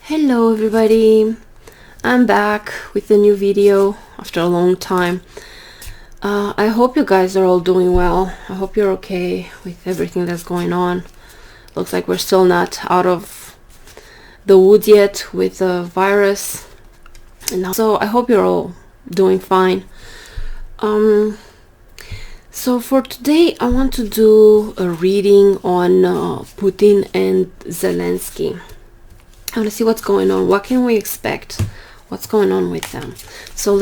Hello everybody, I'm back with a new video after a long time. I hope you guys are all doing well. I hope you're okay with everything that's going on. Looks like we're still not out of the woods yet with the virus. So I hope you're all doing fine. So for today I want to do a reading on Putin and Zelensky. I want to see what's going on. What can we expect? What's going on with them? So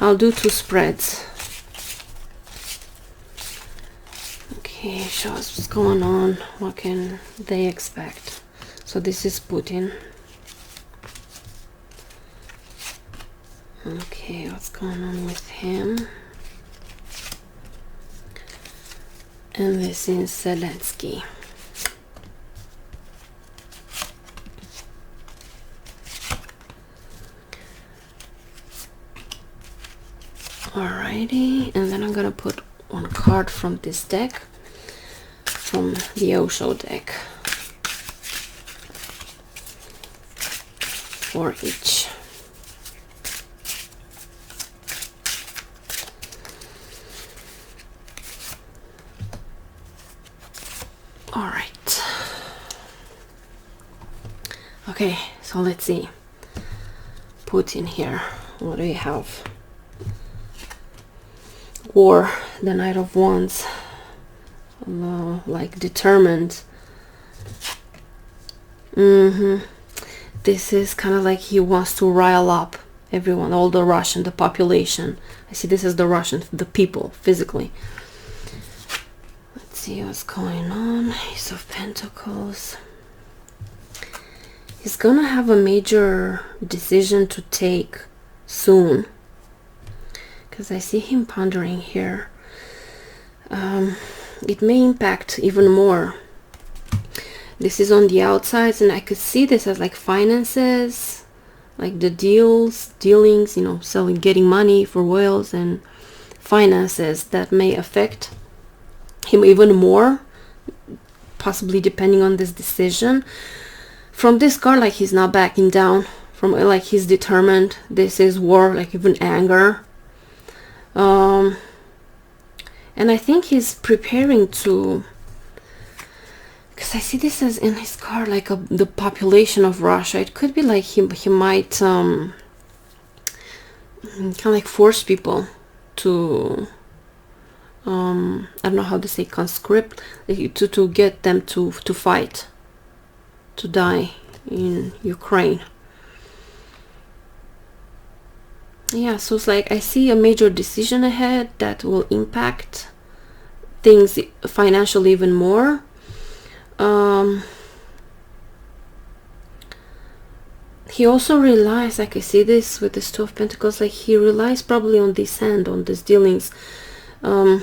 I'll do two spreads. Okay, show us what's going on. What can they expect? So this is Putin. Okay, what's going on with him? And this is Zelensky. Alrighty, and then I'm gonna put one card from this deck, from the Osho deck, for each. Alright. Okay, so let's see. Putin here. What do you have? War, the Knight of Wands, like determined. This is kind of like he wants to rile up everyone, all the Russian, the population. I see this as the Russian, the people, physically. Let's see what's going on. Ace of Pentacles. He's gonna have a major decision to take soon, because I see him pondering here. It may impact even more. This is on the outsides, and I could see this as like finances, like the dealings, you know, selling, getting money for whales and finances that may affect him even more, possibly depending on this decision. From this card, like he's not backing down, from like he's determined. This is war, like even anger. And I think he's preparing to, because I see this as in his card like the population of Russia. It could be like he might kind of like force people to I don't know how to say, conscript, like to get them to fight, to die in Ukraine. Yeah, so it's like I see a major decision ahead that will impact things financially even more. He also relies, like I see this with the Two of Pentacles, like he relies probably on this hand, on these dealings, to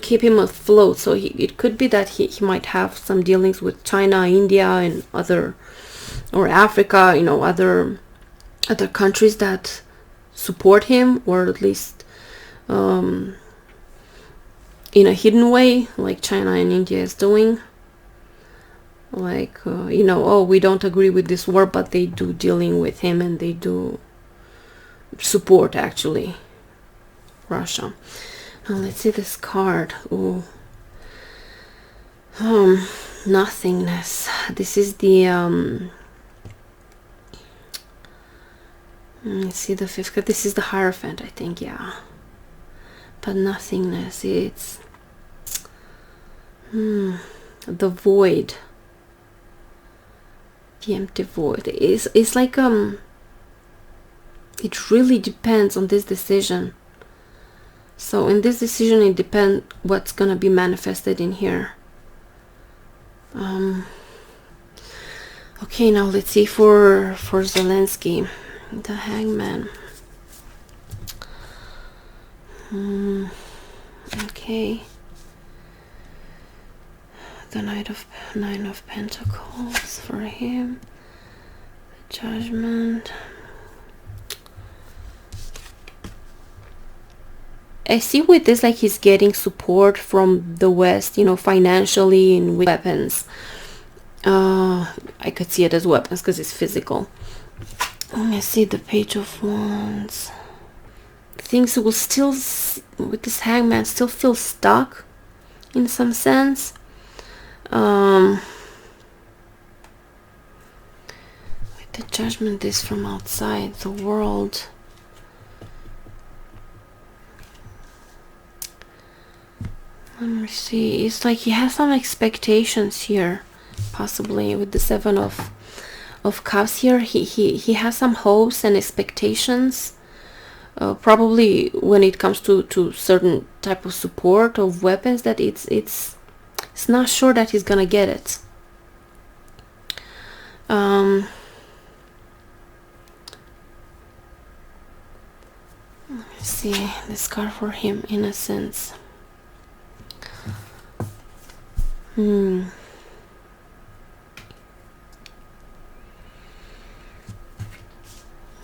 keep him afloat. So it could be that he might have some dealings with China, India, and other, or Africa, you know, other countries that support him, or at least in a hidden way, like China and India is doing. Like you know, oh, we don't agree with this war, but they do dealing with him, and they do support actually Russia. Now let's see this card. Ooh. Nothingness. This is the let's see the fifth card. This is the Hierophant, I think, yeah. But nothingness, it's the void, the empty void. It's like it really depends on this decision. So in this decision, it depends what's gonna be manifested in here. Okay, now let's see for Zelensky. The Hangman. Okay. The Nine of Pentacles for him. The Judgment. I see with this, like he's getting support from the West, you know, financially and with weapons. I could see it as weapons because it's physical. Let me see the Page of Wands. Things will still, with this Hangman, still feel stuck in some sense. With the Judgment is from outside the world. Let me see. It's like he has some expectations here, possibly with the Seven of Cups here. He has some hopes and expectations. Probably when it comes to certain type of support of weapons, that it's not sure that he's gonna get it. Let me see this card for him. Innocence.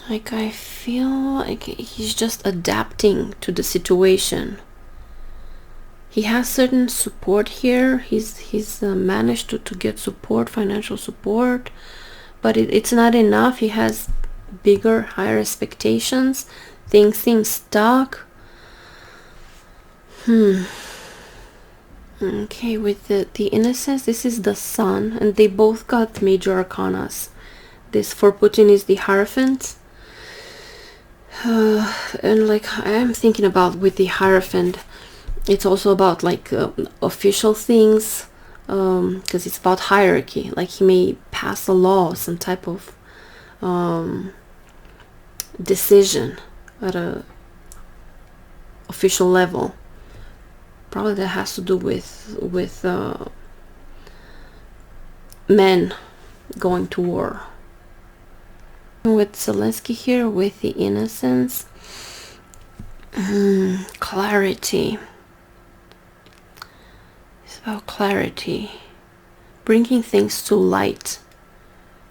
Like I feel like he's just adapting to the situation. He has certain support here. He's managed to get support, financial support, but it's not enough. He has bigger, higher expectations. Things seem stuck. Okay, with the Innocence, this is the Sun, and they both got major arcanas. This for Putin is the Hierophant. And like I am thinking about with the Hierophant, it's also about like official things, because it's about hierarchy. Like he may pass a law, some type of decision at a official level. Probably that has to do with men going to war. With Zelenskyy here, with the Innocence, clarity. It's about clarity, bringing things to light,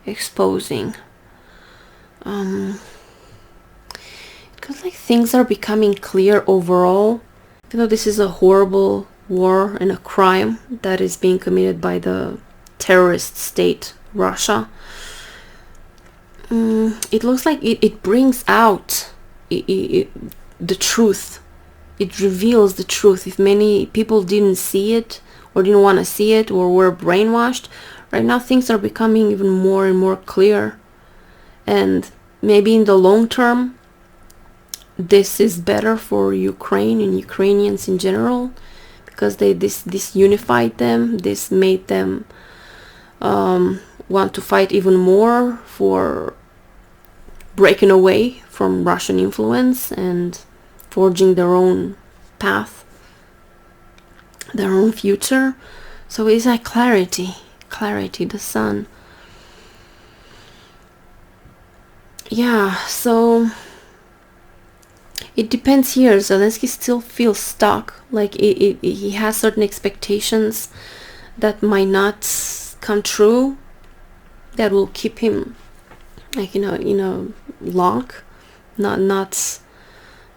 exposing. Because like things are becoming clear overall. Even though this is a horrible war and a crime that is being committed by the terrorist state Russia, it looks like it brings out the truth. It reveals the truth. If many people didn't see it or didn't want to see it or were brainwashed, right now things are becoming even more and more clear. And maybe in the long term, this is better for Ukraine and Ukrainians in general, because this unified them. This made them want to fight even more for breaking away from Russian influence and forging their own path, their own future. So it's like clarity, the Sun. Yeah, so it depends here. Zelenskyy still feels stuck. Like he has certain expectations that might not come true, that will keep him like in a lock, not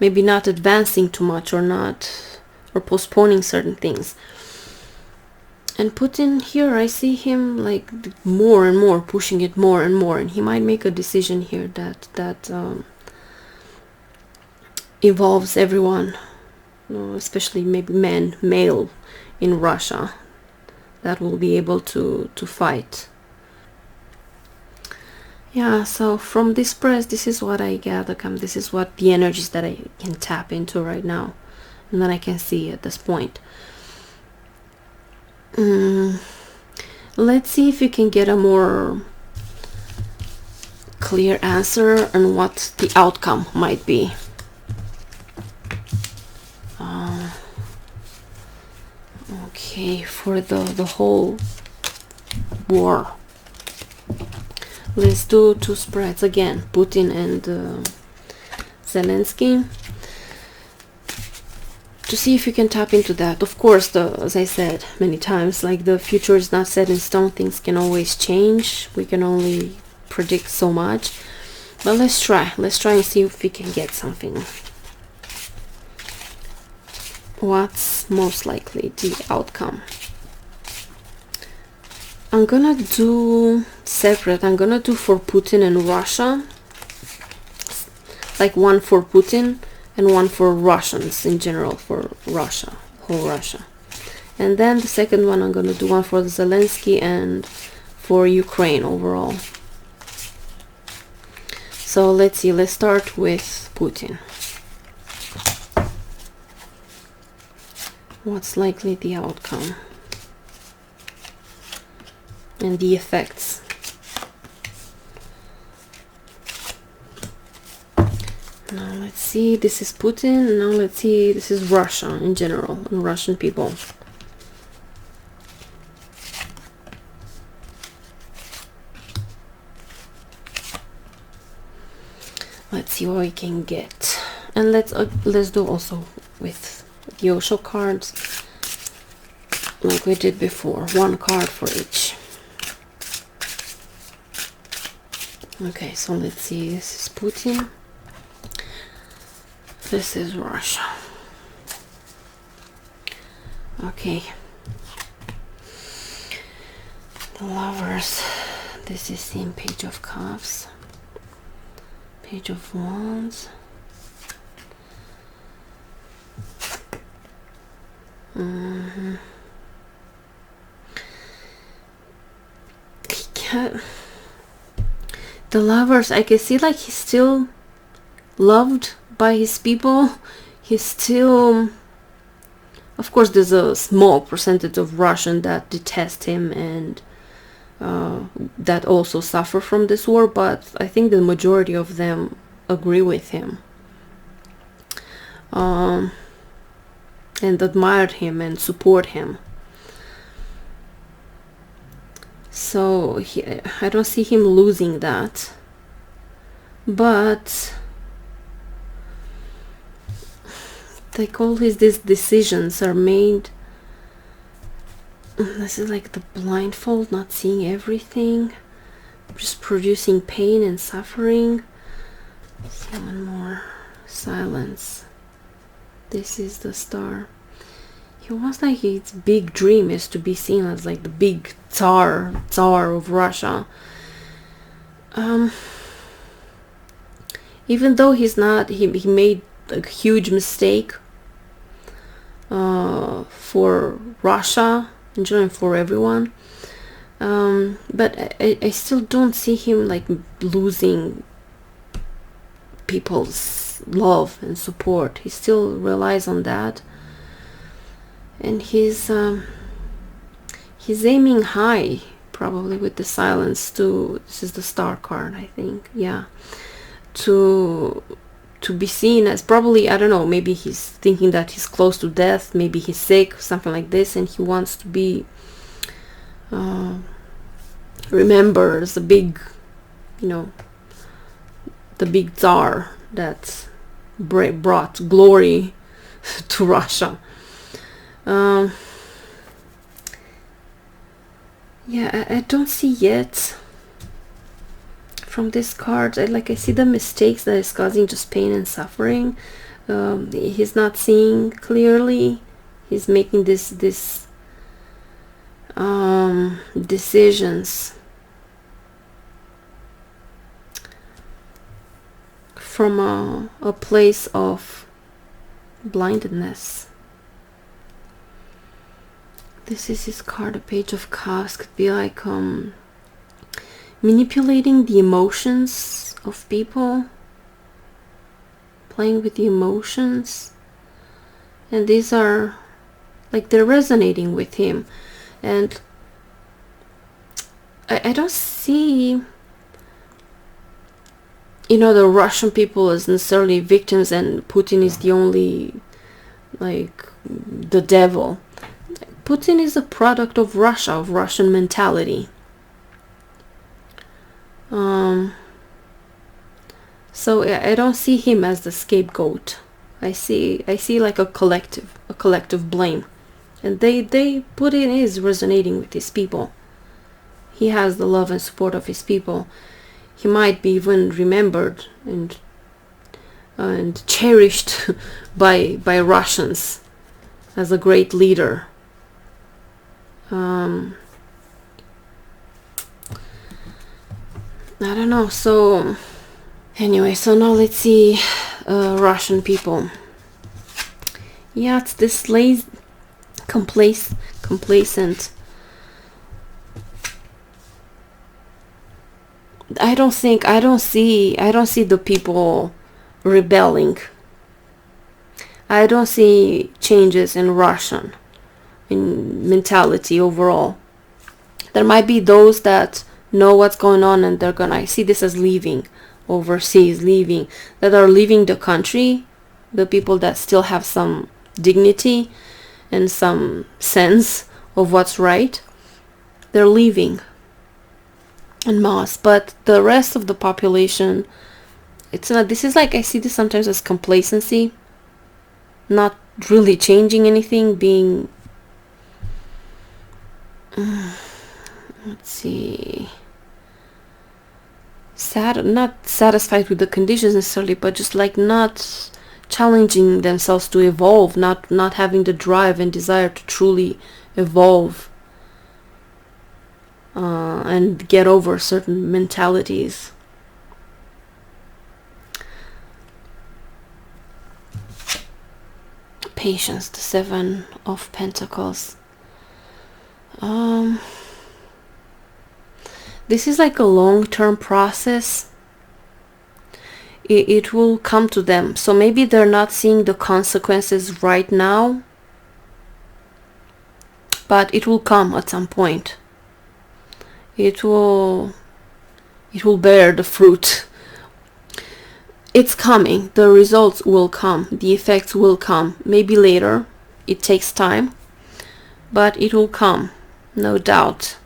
maybe not advancing too much, or postponing certain things. And Putin here, I see him like more and more pushing it more and more, and he might make a decision here that involves everyone, especially maybe male in Russia, that will be able to fight. Yeah, so from this press, this is what I gather. This is what the energies that I can tap into right now, and that I can see at this point. Let's see if you can get a more clear answer on what the outcome might be. Okay, for the whole war. Let's do two spreads again, Putin and Zelenskyy, to see if you can tap into that. Of course, as I said many times, like the future is not set in stone. Things can always change. We can only predict so much. But let's try and see if we can get something. What's most likely the outcome? I'm gonna do separate. I'm gonna do for Putin and Russia, like one for Putin and one for Russians in general, for Russia, whole Russia. And then the second one, I'm gonna do one for Zelensky and for Ukraine overall. So let's see, let's start with Putin. What's likely the outcome and the effects? Now let's see, this is Putin. Now let's see, this is Russia in general and Russian people. Let's see what we can get. And let's do also with the Osho cards, like we did before, one card for each. Okay, so let's see, this is Putin, this is Russia. Okay, the Lovers, this is the Page of Cups, Page of Wands, the Lovers, I can see like he's still loved by his people. He's still, of course there's a small percentage of Russian that detest him and that also suffer from this war, but I think the majority of them agree with him and admire him and support him. So I don't see him losing that, but like always these decisions are made. This is like the blindfold, not seeing everything, just producing pain and suffering. Let's see, one more. Silence. This is the Star. He wants like his big dream is to be seen as like the big Tsar of Russia. Even though he's not, he made a huge mistake for Russia, in general, for everyone. But I still don't see him like losing people's love and support. He still relies on that. And he's aiming high, probably with the Silence to, this is the Star card, I think, yeah, to be seen as, probably, I don't know, maybe he's thinking that he's close to death, maybe he's sick, something like this, and he wants to be remembered as the big, you know, the big Tsar that brought glory to Russia. Yeah, I don't see yet from this card. I see the mistakes that is causing just pain and suffering. He's not seeing clearly. He's making this decisions from a place of blindness. This is his card, a Page of Cups. Could be like manipulating the emotions of people, playing with the emotions, and these are like they're resonating with him. And I don't see, you know, the Russian people as necessarily victims and Putin is the only, like, the devil. Putin is a product of Russia, of Russian mentality. So I don't see him as the scapegoat. I see like a collective blame, and Putin is resonating with his people. He has the love and support of his people. He might be even remembered and cherished by Russians as a great leader. I don't know. So anyway, so now let's see Russian people. Yeah, it's this lazy, complacent. I don't see the people rebelling. I don't see changes in Russian, in mentality overall. There might be those that know what's going on and I see this as leaving overseas, that are leaving the country, the people that still have some dignity and some sense of what's right, they're leaving en masse. But the rest of the population, it's not. This is like, I see this sometimes as complacency, not really changing anything, being let's see, not satisfied with the conditions necessarily, but just like not challenging themselves to evolve, not having the drive and desire to truly evolve and get over certain mentalities. Patience, the Seven of Pentacles. This is like a long-term process. It will come to them. So maybe they're not seeing the consequences right now, but it will come at some point. It will bear the fruit. It's coming. The results will come. The effects will come. Maybe later. It takes time, but it will come, no doubt.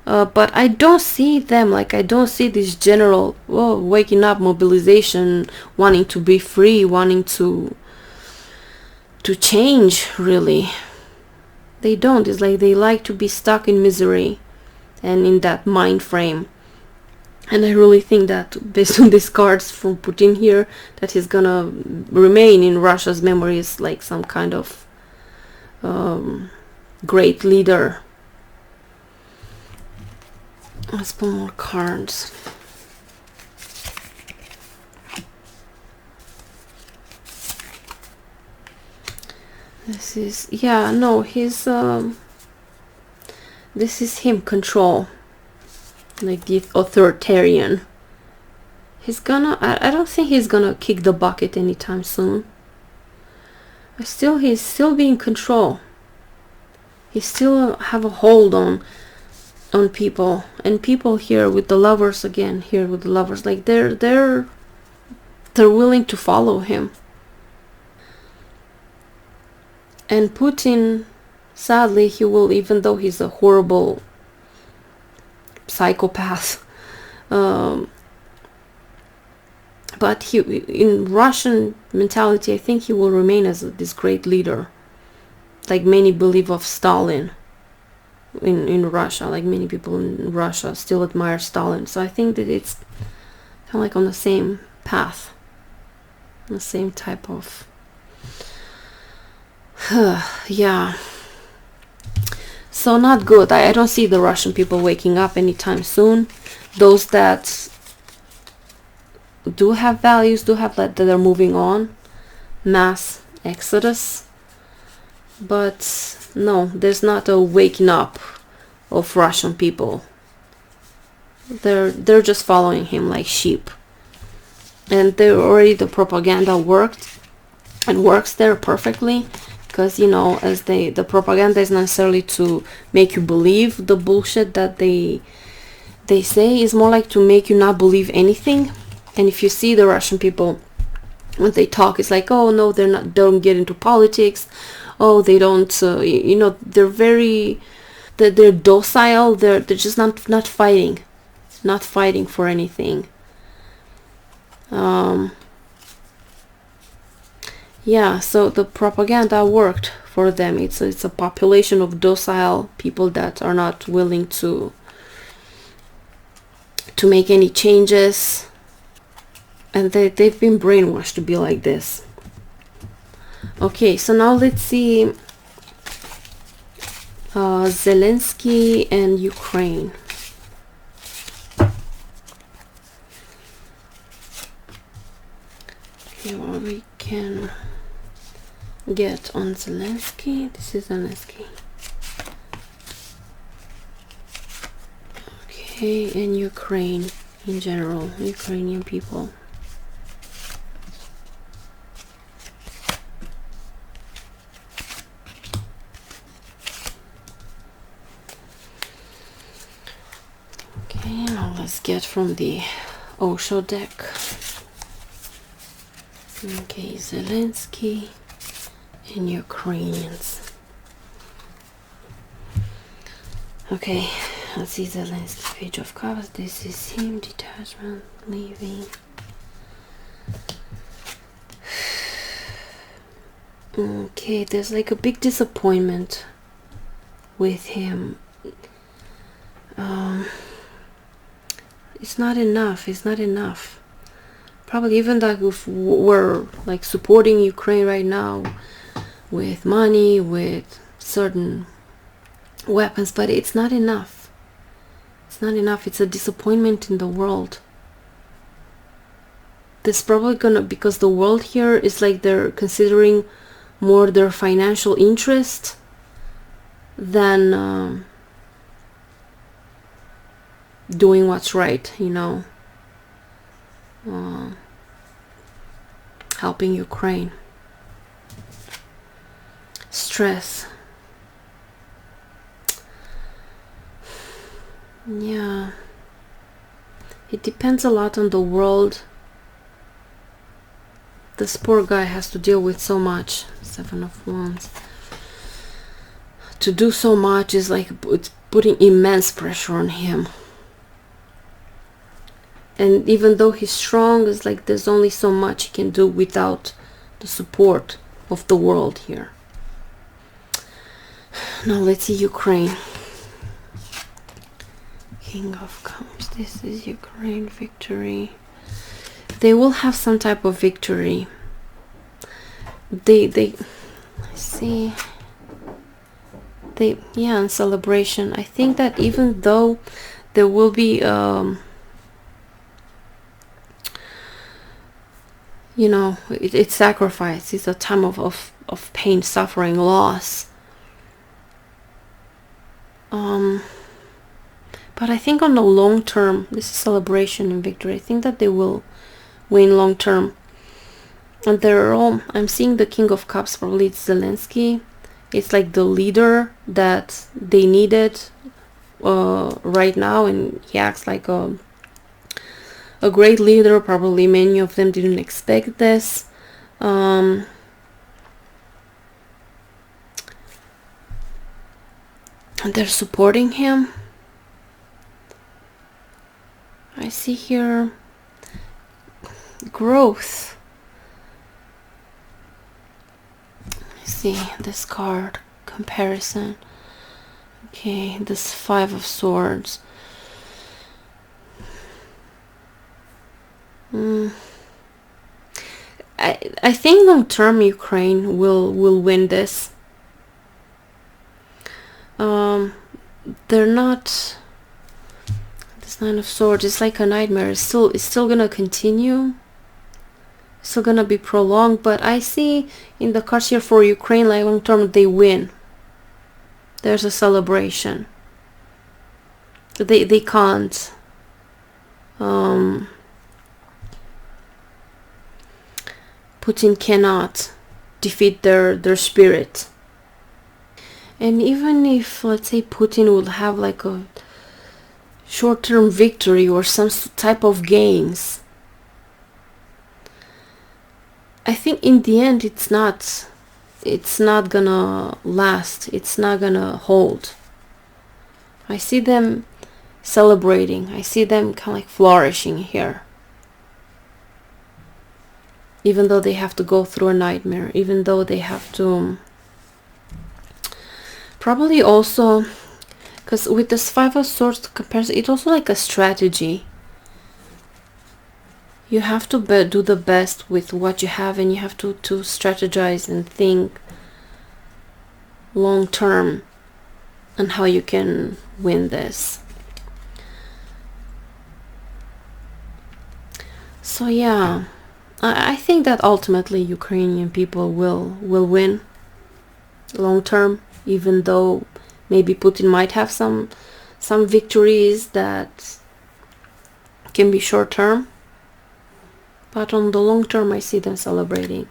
But I don't see them, like, I don't see this general waking up, mobilization, wanting to be free, wanting to change, really. They don't. It's like they like to be stuck in misery and in that mind frame. And I really think that based on these cards from Putin here, that he's gonna remain in Russia's memories like some kind of great leader. Let's put more cards. This is, yeah, no, his this is him, control, like the authoritarian. He's gonna, I don't think he's gonna kick the bucket anytime soon. He's still being control. He still have a hold on people, and people here with the lovers again, here with the lovers, like they're willing to follow him. And Putin, sadly, he will, even though he's a horrible psychopath, but he, in Russian mentality, I think he will remain as this great leader, like many believe of Stalin in Russia. Like many people in Russia still admire Stalin. So I think that it's kind of like on the same path, the same type of yeah. So not good. I don't see the Russian people waking up anytime soon. Those that do have values, do have that they're moving on, mass exodus. But no, there's not a waking up of Russian people. They're just following him like sheep. And they already, the propaganda worked and works there perfectly, because, you know, as the propaganda is not necessarily to make you believe the bullshit that they say, is more like to make you not believe anything. And if you see the Russian people when they talk, it's like, oh no, they don't get into politics. Oh, they don't, you know, they're docile. They're just not fighting for anything. Yeah, so the propaganda worked for them. It's a population of docile people that are not willing to make any changes, and they've been brainwashed to be like this. Okay, so now let's see Zelensky and Ukraine. see what we can get on Zelensky. This is Zelensky. Okay, and Ukraine in general, Ukrainian people. Okay, now let's get from the Osho deck. Okay, Zelensky and Ukrainians. Okay, let's see Zelensky, Page of Cups. This is him, detachment, leaving. Okay, there's like a big disappointment with him. It's not enough. It's not enough. Probably even that if we're like supporting Ukraine right now with money, with certain weapons, but it's not enough. It's not enough. It's a disappointment in the world. This probably gonna, because the world here is like they're considering more their financial interest than doing what's right, you know, helping Ukraine. Stress. Yeah, it depends a lot on the world. This poor guy has to deal with so much. 7 of Wands. To do so much is like it's putting immense pressure on him. And even though he's strong, it's like there's only so much he can do without the support of the world here. Now let's see Ukraine. King of Cups. This is Ukraine victory. They will have some type of victory. Let's see. Yeah, in celebration. I think that even though there will be you know, it's sacrifice. It's a time of pain, suffering, loss. But I think on the long term, this is celebration and victory. I think that they will win long term. And they're all, I'm seeing the King of Cups, probably it's Zelensky. It's like the leader that they needed right now, and he acts like a great leader. Probably many of them didn't expect this. And they're supporting him. I see here growth. I see this card, comparison. Okay, this 5 of Swords. I think long term Ukraine will win this. They're not. This 9 of Swords is like a nightmare. It's still gonna continue. It's still gonna be prolonged. But I see in the cards here for Ukraine, like long term, they win. There's a celebration. They can't. Putin cannot defeat their spirit. And even if, let's say, Putin would have like a short-term victory or some type of gains, I think in the end it's not gonna last. It's not gonna hold. I see them celebrating. I see them kind of like flourishing here. Even though they have to go through a nightmare, even though they have to probably also, because with this 5 of Swords comparison, it's also like a strategy. You have to do the best with what you have, and you have to strategize and think long term on how you can win this. So yeah, I think that ultimately Ukrainian people will win long term, even though maybe Putin might have some victories that can be short term, but on the long term I see them celebrating.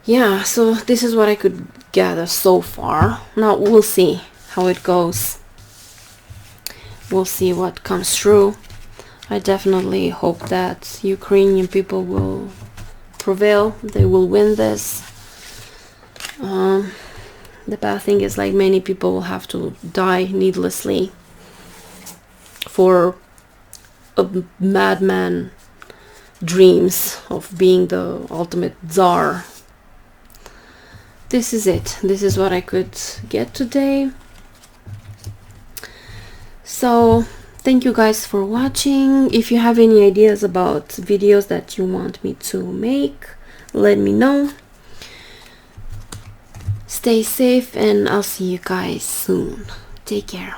Yeah, so this is what I could gather so far. Now we'll see how it goes. We'll see what comes through. I definitely hope that Ukrainian people will prevail. They will win this. The bad thing is, like, many people will have to die needlessly for a madman dreams of being the ultimate czar. This is it. This is what I could get today. So thank you guys for watching. If you have any ideas about videos that you want me to make, let me know. Stay safe and I'll see you guys soon. Take care.